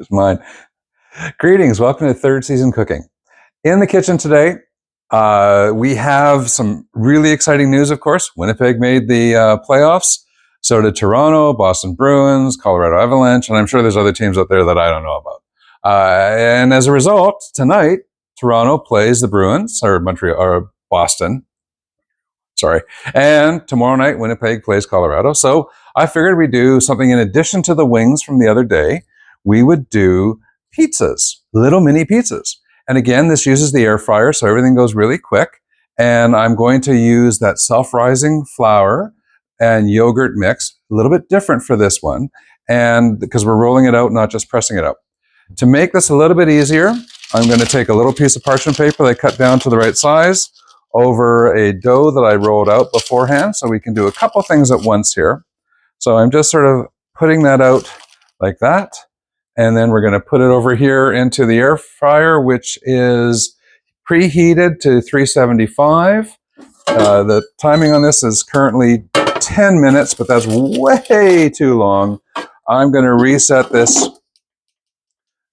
is mine. Greetings, welcome to third season cooking. In the kitchen today, we have some really exciting news, of course. Winnipeg made the playoffs. So did Toronto, Boston Bruins, Colorado Avalanche, and I'm sure there's other teams out there that I don't know about. And as a result, tonight, Toronto plays the Bruins, or Montreal, or Boston. Sorry. And tomorrow night, Winnipeg plays Colorado. So I figured we'd do something in addition to the wings from the other day. We would do pizzas, little mini pizzas. And again, this uses the air fryer, so everything goes really quick. And I'm going to use that self-rising flour and yogurt mix, a little bit different for this one, and because we're rolling it out, not just pressing it out. To make this a little bit easier, I'm going to take a little piece of parchment paper that I cut down to the right size over a dough that I rolled out beforehand, so we can do a couple things at once here. So I'm just sort of putting that out like that, and then we're going to put it over here into the air fryer, which is preheated to 375. The timing on this is currently 10 minutes, but that's way too long. I'm going to reset this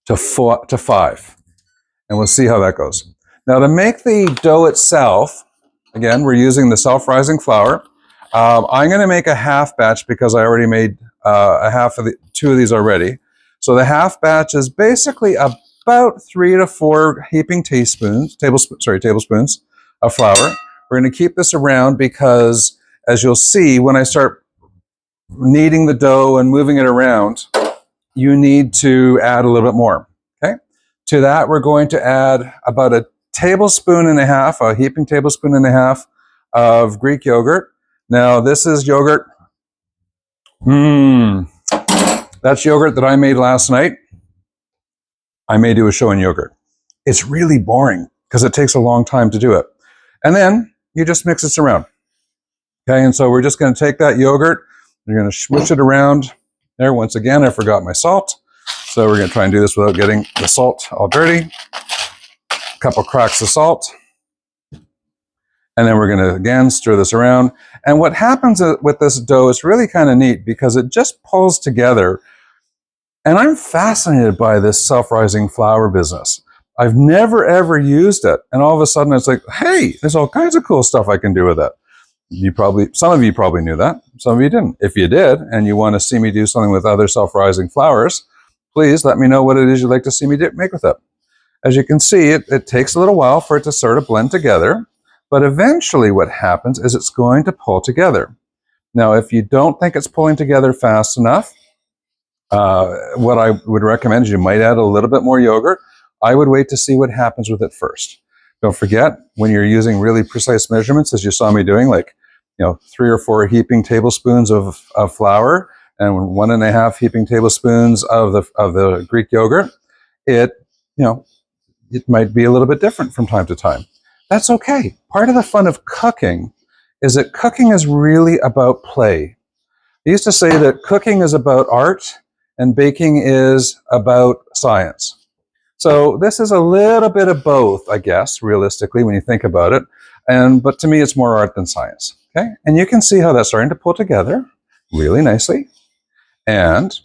to 5, and we'll see how that goes. Now, to make the dough itself, again, we're using the self-rising flour. I'm going to make a half batch because I already made two of these already. So the half batch is basically about 3 to 4 heaping tablespoons of flour. We're going to keep this around because, as you'll see, when I start kneading the dough and moving it around, you need to add a little bit more. Okay. To that, we're going to add about a tablespoon and a half, a heaping tablespoon and a half of Greek yogurt. Now, this is yogurt. That's yogurt that I made last night. I may do a show in yogurt. It's really boring because it takes a long time to do it. And then you just mix this around. Okay, and so we're just going to take that yogurt, we're going to switch it around. There, once again, I forgot my salt. So we're going to try and do this without getting the salt all dirty. A couple cracks of salt. And then we're going to, again, stir this around. And what happens with this dough is really kind of neat because it just pulls together. And I'm fascinated by this self-rising flour business. I've never, ever used it. And all of a sudden, it's like, hey, there's all kinds of cool stuff I can do with it. Some of you probably knew that. Some of you didn't. If you did, and you want to see me do something with other self-rising flours, please let me know what it is you'd like to see me make with it. As you can see, it takes a little while for it to sort of blend together, but eventually what happens is it's going to pull together. Now, if you don't think it's pulling together fast enough, what I would recommend is you might add a little bit more yogurt. I would wait to see what happens with it first. Don't forget, when you're using really precise measurements, as you saw me doing, like 3 or 4 heaping tablespoons of flour and 1.5 heaping tablespoons of the Greek yogurt, it might be a little bit different from time to time. That's okay. Part of the fun of cooking is that cooking is really about play. I used to say that cooking is about art and baking is about science. So this is a little bit of both, I guess, realistically, when you think about it. But to me, it's more art than science. Okay, and you can see how that's starting to pull together really nicely. And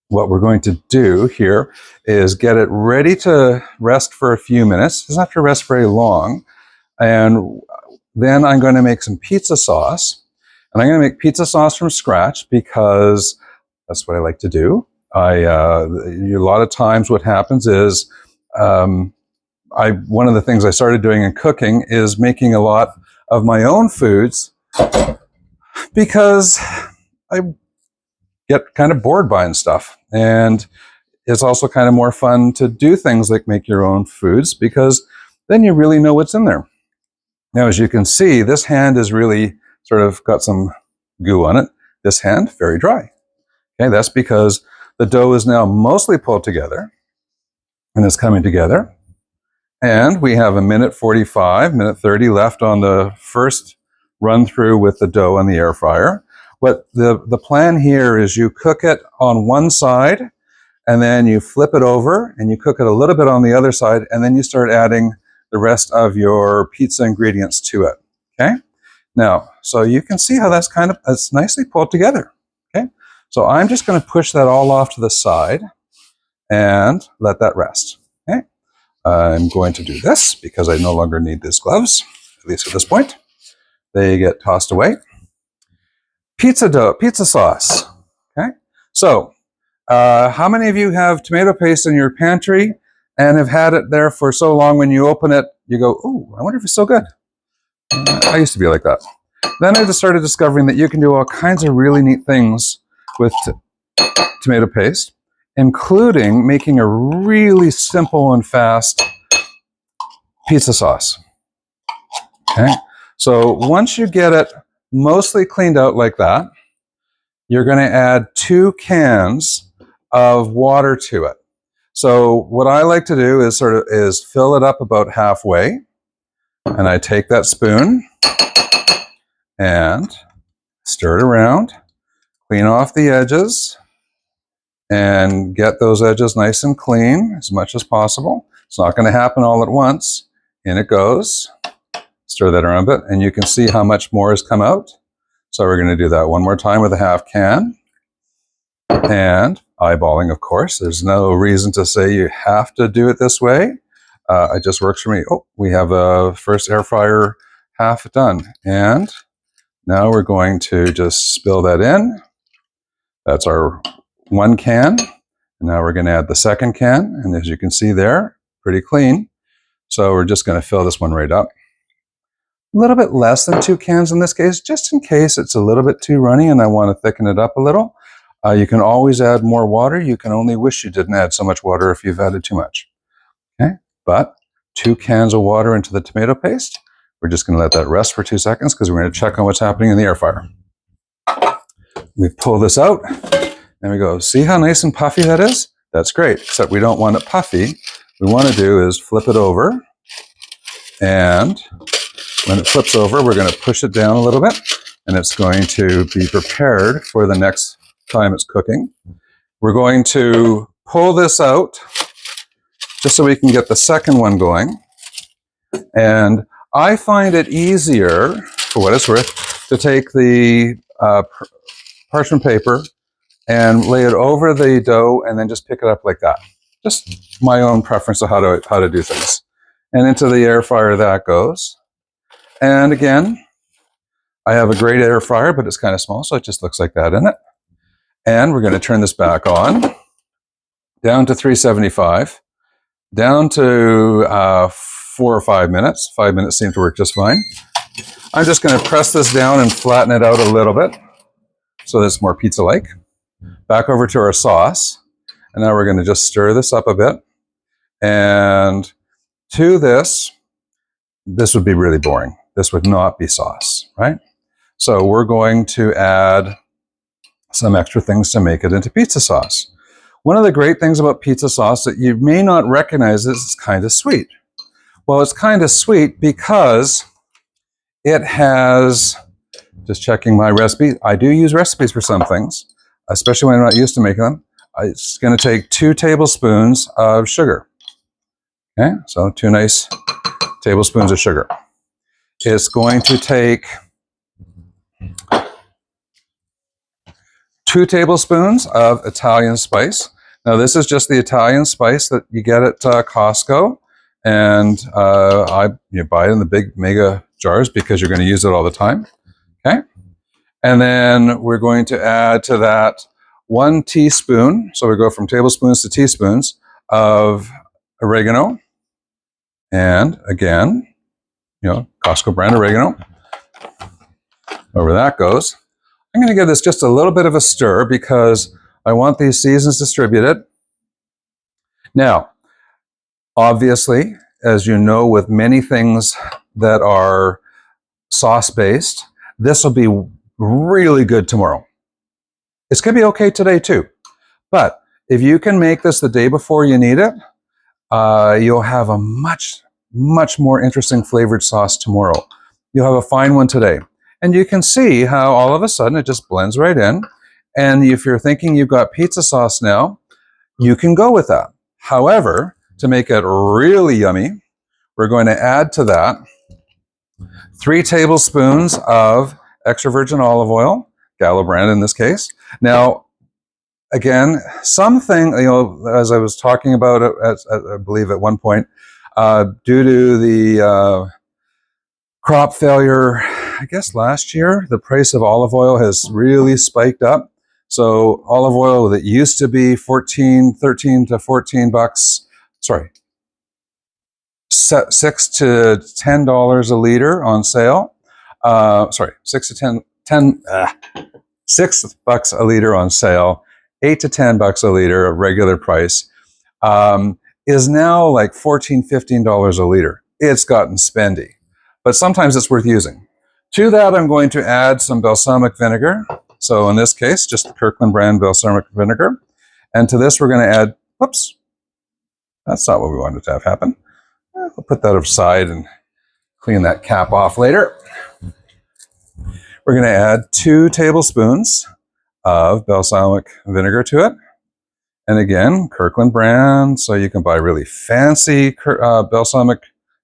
what we're going to do here is get it ready to rest for a few minutes. It doesn't have to rest very long. And then I'm going to make some pizza sauce. And I'm going to make pizza sauce from scratch because that's what I like to do. A lot of times what happens is one of the things I started doing in cooking is making a lot of my own foods because I get kind of bored buying stuff. And it's also kind of more fun to do things like make your own foods because then you really know what's in there. Now, as you can see, this hand is really sort of got some goo on it. This hand, very dry. Okay, that's because the dough is now mostly pulled together and it's coming together. And we have 1:45, 1:30 left on the first run through with the dough on the air fryer. But the plan here is you cook it on one side and then you flip it over and you cook it a little bit on the other side and then you start adding the rest of your pizza ingredients to it. Okay? Now, so you can see how it's nicely pulled together. Okay? So I'm just going to push that all off to the side. and let that rest. Okay. I'm going to do this because I no longer need these gloves, at least at this point. They get tossed away. Pizza dough, pizza sauce. Okay. So, how many of you have tomato paste in your pantry and have had it there for so long when you open it, you go, ooh, I wonder if it's still good. I used to be like that. Then I just started discovering that you can do all kinds of really neat things with tomato paste, including making a really simple and fast pizza sauce. Okay. So once you get it mostly cleaned out like that, you're going to add 2 cans of water to it. So what I like to do is fill it up about halfway, and I take that spoon and stir it around, clean off the edges, and get those edges nice and clean as much as possible. It's not going to happen all at once. In it goes. Stir that around a bit, and you can see how much more has come out. So we're going to do that one more time with a half can. And eyeballing, of course. There's no reason to say you have to do it this way. It just works for me. Oh, we have a first air fryer half done. And now we're going to just spill that in. That's our 1 can. And now we're going to add the 2nd can. And as you can see there, pretty clean. So we're just going to fill this one right up. A little bit less than 2 cans in this case, just in case it's a little bit too runny and I want to thicken it up a little. You can always add more water. You can only wish you didn't add so much water if you've added too much. Okay, but 2 cans of water into the tomato paste. We're just going to let that rest for 2 seconds because we're going to check on what's happening in the air fryer. We pull this out and we go, see how nice and puffy that is? That's great, except we don't want it puffy. What we want to do is flip it over, and when it flips over, we're going to push it down a little bit, and it's going to be prepared for the next time it's cooking. We're going to pull this out just so we can get the second one going. And I find it easier, for what it's worth, to take the parchment paper and lay it over the dough and then just pick it up like that. Just my own preference of how to do things. And into the air fryer that goes. And again, I have a great air fryer, but it's kind of small, so it just looks like that in it. And we're going to turn this back on, down to 375, down to 4 or 5 minutes. 5 minutes seem to work just fine. I'm just going to press this down and flatten it out a little bit so that it's more pizza-like. Back over to our sauce. And now we're going to just stir this up a bit. And to this would be really boring. This would not be sauce, right? So we're going to add some extra things to make it into pizza sauce. One of the great things about pizza sauce that you may not recognize is it's kind of sweet. Well, it's kind of sweet because it has, just checking my recipe, I do use recipes for some things, especially when I'm not used to making them. It's going to take 2 tablespoons of sugar. Okay, so 2 nice tablespoons of sugar. It's going to take 2 tablespoons of Italian spice. Now this is just the Italian spice that you get at Costco, and you buy it in the big mega jars because you're going to use it all the time. Okay, and then we're going to add to that 1 teaspoon. So we go from tablespoons to teaspoons of oregano, and again, Costco brand oregano. Over that goes. I'm going to give this just a little bit of a stir because I want these seasons distributed. Now, obviously, as you know, with many things that are sauce-based, this will be really good tomorrow. It's going to be okay today too. But if you can make this the day before you need it, you'll have a much more interesting flavored sauce tomorrow. You'll have a fine one today. And you can see how all of a sudden it just blends right in. And if you're thinking you've got pizza sauce now, you can go with that. However, to make it really yummy, we're going to add to that 3 tablespoons of extra virgin olive oil, Gallo brand in this case. Now, again, something, as I was talking about, I believe at one point, due to the crop failure, I guess last year, the price of olive oil has really spiked up. So olive oil that used to be 13 to 14 bucks, sorry, $6 to $10 a liter on sale. Sorry, 6 to 6 bucks a liter on sale, 8 to 10 bucks a liter of regular price, is now like $14, $15 a liter. It's gotten spendy, but sometimes it's worth using. To that, I'm going to add some balsamic vinegar. So in this case, just the Kirkland brand balsamic vinegar. And to this, we're going to add, whoops, that's not what we wanted to have happen. We'll put that aside and clean that cap off later. We're going to add 2 tablespoons of balsamic vinegar to it. And again, Kirkland brand, so you can buy really fancy balsamic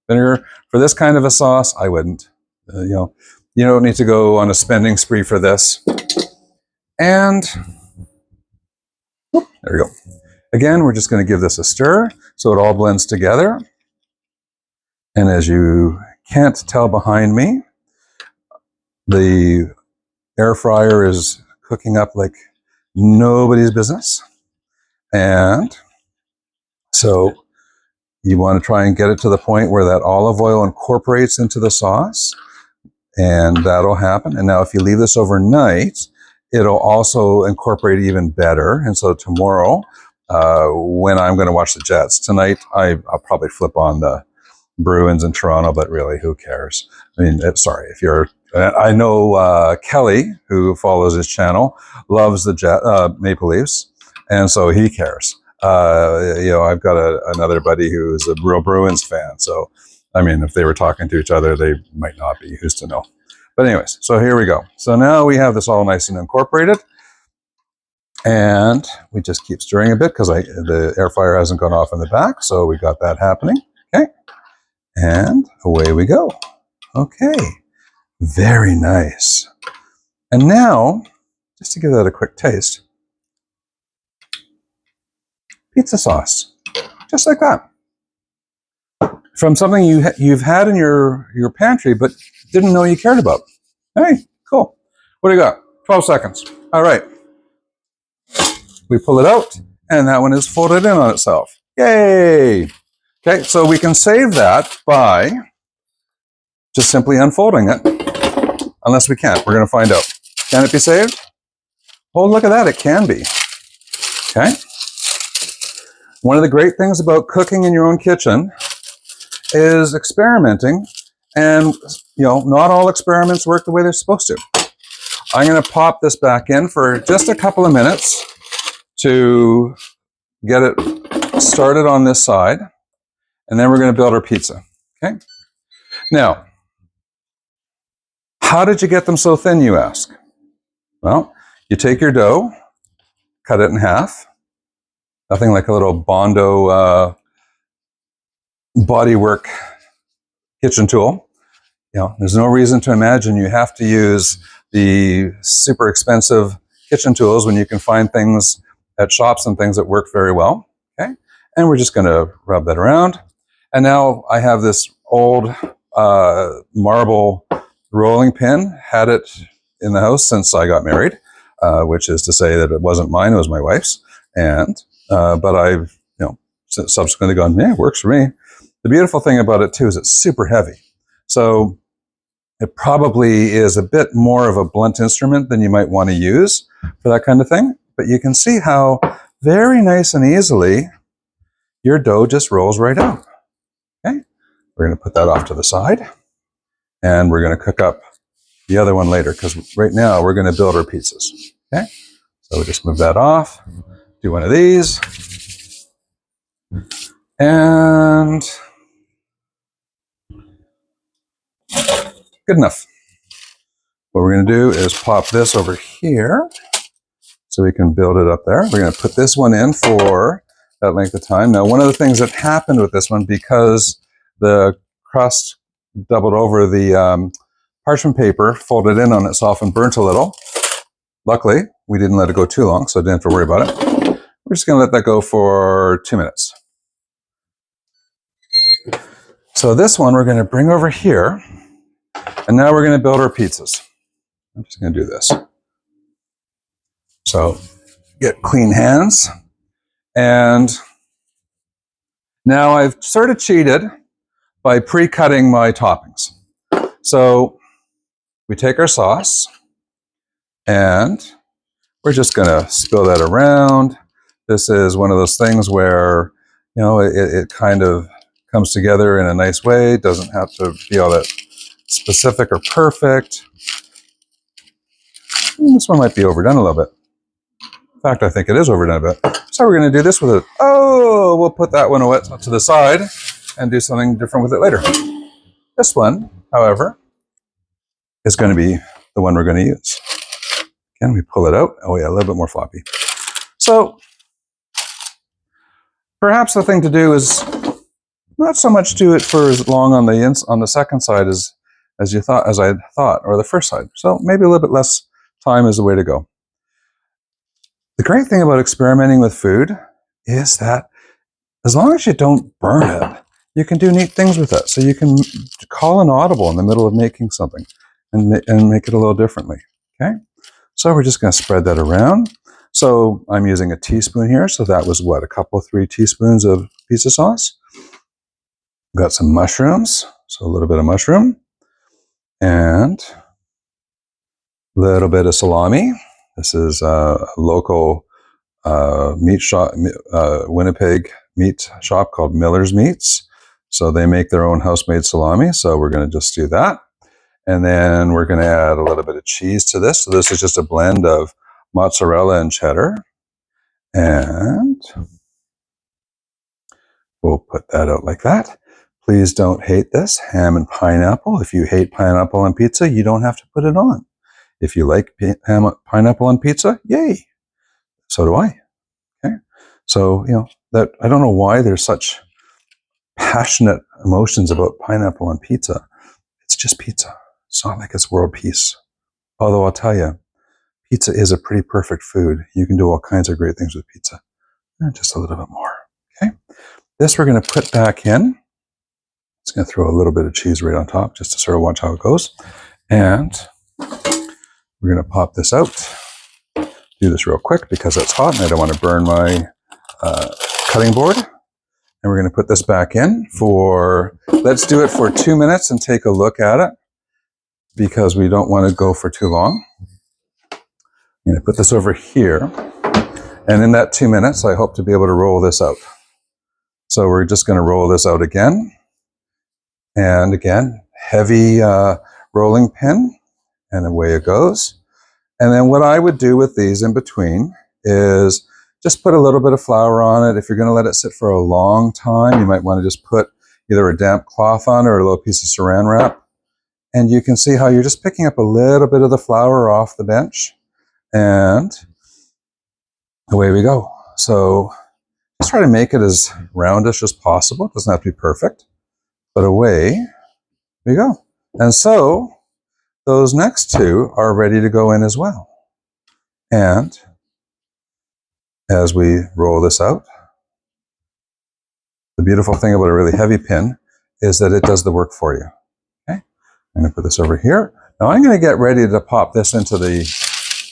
vinegar. For this kind of a sauce, I wouldn't. You don't need to go on a spending spree for this. And there we go. Again, we're just going to give this a stir so it all blends together. And as you can't tell behind me, the air fryer is cooking up like nobody's business. And so you want to try and get it to the point where that olive oil incorporates into the sauce. And that'll happen. And now if you leave this overnight, it'll also incorporate even better. And so tomorrow, when I'm going to watch the Jets, tonight I'll probably flip on the Bruins in Toronto, but really, who cares? I mean, sorry, if you're, I know Kelly, who follows his channel, loves the Maple Leafs, and so he cares. I've got another buddy who's a real Bruins fan, so I mean, if they were talking to each other, they might not be. Who's to know? But anyways, so here we go. So now we have this all nice and incorporated, and we just keep stirring a bit because the air fryer hasn't gone off in the back, so we got that happening. Okay. And away we go. Okay, very nice. And now, just to give that a quick taste, pizza sauce, just like that. From something you've had in your pantry, but didn't know you cared about. Hey, cool. What do you got? 12 seconds. All right. We pull it out, and that one is folded in on itself. Yay! Okay, so we can save that by just simply unfolding it, unless we can't. We're going to find out. Can it be saved? Oh, look at that. It can be. Okay. One of the great things about cooking in your own kitchen is experimenting, and not all experiments work the way they're supposed to. I'm going to pop this back in for just a couple of minutes to get it started on this side. And then we're going to build our pizza, okay? Now, how did you get them so thin, you ask? Well, you take your dough, cut it in half. Nothing like a little Bondo bodywork kitchen tool. There's no reason to imagine you have to use the super expensive kitchen tools when you can find things at shops and things that work very well, okay? And we're just going to rub that around. And now I have this old marble rolling pin, had it in the house since I got married, which is to say that it wasn't mine, it was my wife's. And but I've subsequently gone, yeah, it works for me. The beautiful thing about it too is it's super heavy. So it probably is a bit more of a blunt instrument than you might want to use for that kind of thing. But you can see how very nice and easily your dough just rolls right out. Okay, we're going to put that off to the side, and we're going to cook up the other one later, because right now we're going to build our pizzas. Okay, so we'll just move that off, do one of these, and good enough. What we're going to do is pop this over here so we can build it up there. We're going to put this one in for that length of time. Now, one of the things that happened with this one, because the crust doubled over the parchment paper, folded in on itself and burnt a little, Luckily, we didn't let it go too long, so I didn't have to worry about it. We're just going to let that go for 2 minutes. So this one we're going to bring over here, and now we're going to build our pizzas. I'm just going to do this. So get clean hands, and now I've sort of cheated by pre-cutting my toppings. So we take our sauce, and we're just going to spill that around. This is one of those things where, you know, it kind of comes together in a nice way. It doesn't have to be all that specific or perfect. This one might be overdone a little bit. In fact, I think it is overdone a bit. So we're going to do this with it. Oh, we'll put that one away to the side and do something different with it later. This one, however, is going to be the one we're going to use. Can we pull it out? Oh yeah, a little bit more floppy. So perhaps the thing to do is not so much do it for as long on the second side as I thought, or the first side. So maybe a little bit less time is the way to go. The great thing about experimenting with food is that as long as you don't burn it, you can do neat things with it. So you can call an audible in the middle of making something and make it a little differently. Okay. So we're just going to spread that around. So I'm using a teaspoon here. So that was what, 3 teaspoons of pizza sauce. Got some mushrooms. So a little bit of mushroom and a little bit of salami. This is a local meat shop, Winnipeg meat shop called Miller's Meats. So they make their own house-made salami. So we're going to just do that. And then we're going to add a little bit of cheese to this. So this is just a blend of mozzarella and cheddar. And we'll put that out like that. Please don't hate this. Ham and pineapple. If you hate pineapple on pizza, you don't have to put it on. If you like pineapple on pizza, yay. So do I. Okay. So, you know, that I don't know why there's such passionate emotions about pineapple on pizza. It's just pizza. It's not like it's world peace. Although I'll tell you, pizza is a pretty perfect food. You can do all kinds of great things with pizza. And just a little bit more. Okay. This we're going to put back in. It's going to throw a little bit of cheese right on top just to sort of watch how it goes. And we're going to pop this out. Do this real quick because it's hot and I don't want to burn my cutting board. And we're going to put this back in for, let's do it for 2 minutes and take a look at it because we don't want to go for too long. I'm going to put this over here. And in that 2 minutes, I hope to be able to roll this out. So we're just going to roll this out again. And again, heavy rolling pin, and away it goes. And then what I would do with these in between is just put a little bit of flour on it. If you're going to let it sit for a long time, you might want to just put either a damp cloth on it or a little piece of saran wrap. And you can see how you're just picking up a little bit of the flour off the bench. And away we go. So just try to make it as roundish as possible. It doesn't have to be perfect, but away we go. And so those next two are ready to go in as well. And as we roll this out, the beautiful thing about a really heavy pin is that it does the work for you. Okay, I'm going to put this over here. Now I'm going to get ready to pop this into the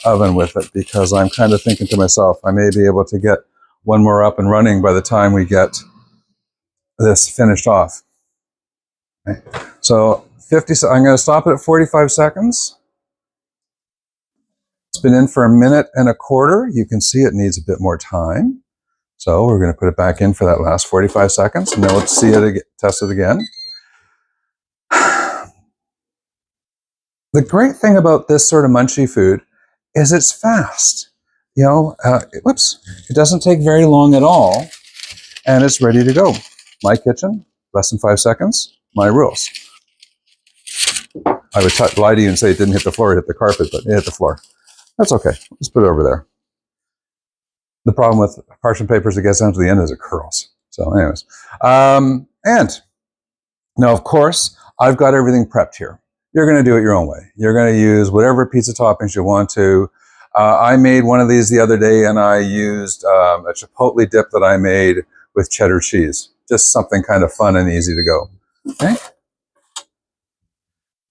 oven with it because I'm kind of thinking to myself, I may be able to get one more up and running by the time we get this finished off. Okay. So I'm going to stop it at 45 seconds. It's been in for 1.25 minutes. You can see it needs a bit more time. So we're going to put it back in for that last 45 seconds and then let's see it again, test it again. The great thing about this sort of munchy food is it's fast. You know, it doesn't take very long at all and it's ready to go. My kitchen, less than 5 seconds, my rules. I would lie to you and say it didn't hit the floor, it hit the carpet, but it hit the floor. That's okay. Just put it over there. The problem with parchment paper is it gets down to the end as it curls. So anyways. And now, of course, I've got everything prepped here. You're going to do it your own way. You're going to use whatever pizza toppings you want to. I made one of these the other day, and I used a chipotle dip that I made with cheddar cheese. Just something kind of fun and easy to go. Okay?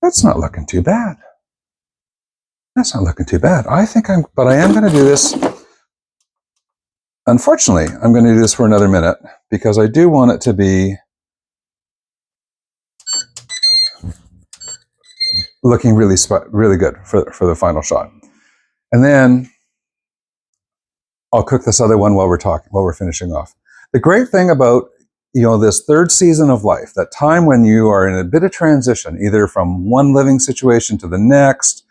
That's not looking too bad. That's not looking too bad. But I am going to do this. Unfortunately, I'm going to do this for another minute because I do want it to be looking really good for the final shot. And then I'll cook this other one while we're finishing off. The great thing about, this third season of life, that time when you are in a bit of transition, either from one living situation to the next,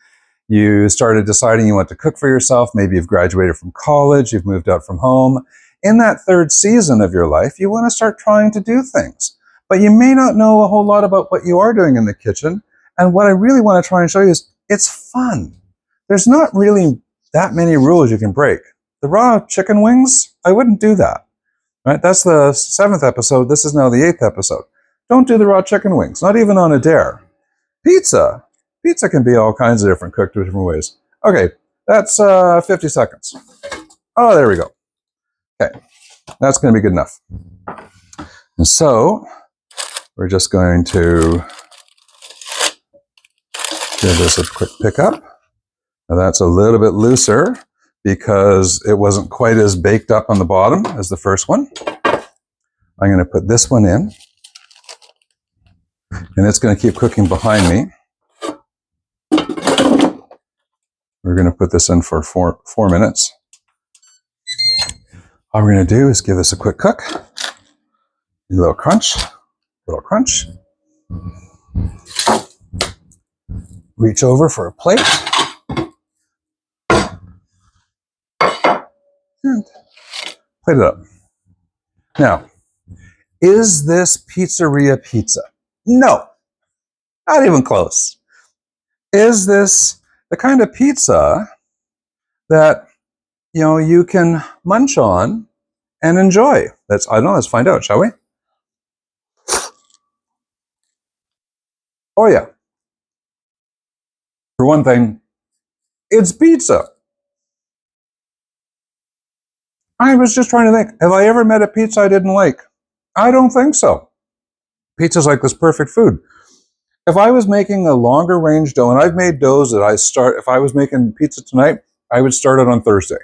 you started deciding you want to cook for yourself, maybe you've graduated from college, you've moved out from home. In that third season of your life, you want to start trying to do things. But you may not know a whole lot about what you are doing in the kitchen. And what I really want to try and show you is it's fun. There's not really that many rules you can break. The raw chicken wings, I wouldn't do that. Right? That's the 7th episode. This is now the 8th episode. Don't do the raw chicken wings, not even on a dare. Pizza. Pizza can be all kinds of cooked different ways. Okay, that's 50 seconds. Oh, there we go. Okay, that's going to be good enough. And so, we're just going to give this a quick pickup. Now that's a little bit looser because it wasn't quite as baked up on the bottom as the first one. I'm going to put this one in, and it's going to keep cooking behind me. We're going to put this in for 4 minutes. All we're going to do is give this a quick cook. A little crunch, Reach over for a plate. And plate it up. Now, is this pizzeria pizza? No, not even close. Is this the kind of pizza that you can munch on and enjoy? I don't know, let's find out, shall we? Oh yeah. For one thing, it's pizza. I was just trying to think, have I ever met a pizza I didn't like? I don't think so. Pizza's like this perfect food. If I was making a longer range dough, and I've made doughs that if I was making pizza tonight, I would start it on Thursday.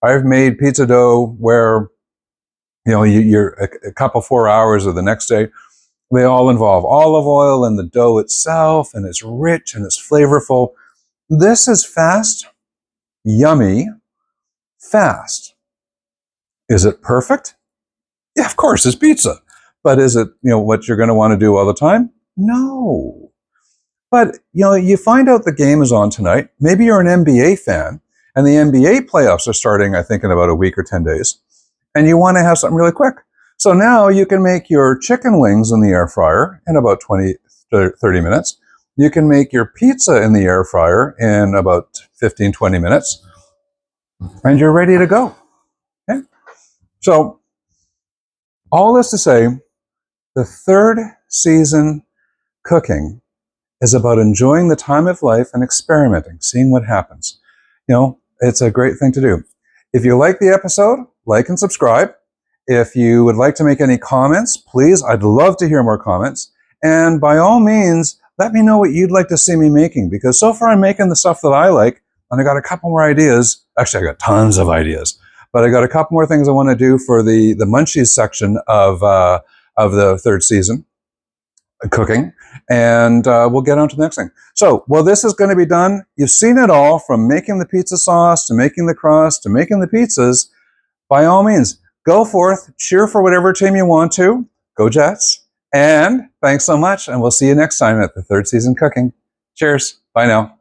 I've made pizza dough where, you're a couple 4 hours of the next day. They all involve olive oil and the dough itself, and it's rich and it's flavorful. This is fast, yummy, fast. Is it perfect? Yeah, of course, it's pizza. But is it, what you're going to want to do all the time? No. But, you find out the game is on tonight. Maybe you're an NBA fan, and the NBA playoffs are starting, I think, in about a week or 10 days. And you want to have something really quick. So now you can make your chicken wings in the air fryer in about 20 to 30 minutes. You can make your pizza in the air fryer in about 15, 20 minutes. And you're ready to go. Okay? So, all this to say, the third season cooking is about enjoying the time of life and experimenting, seeing what happens. It's a great thing to do. If you like the episode, like and subscribe. If you would like to make any comments, please, I'd love to hear more comments. And by all means, let me know what you'd like to see me making, because so far I'm making the stuff that I like, and I got a couple more ideas. Actually, I got tons of ideas, but I got a couple more things I want to do for the munchies section of the third season cooking, and we'll get on to the next thing. So, well, this is going to be done. You've seen it all, from making the pizza sauce to making the crust to making the pizzas. By all means, go forth, cheer for whatever team you want to. Go Jets. And thanks so much, and we'll see you next time at the third season cooking. Cheers. Bye now.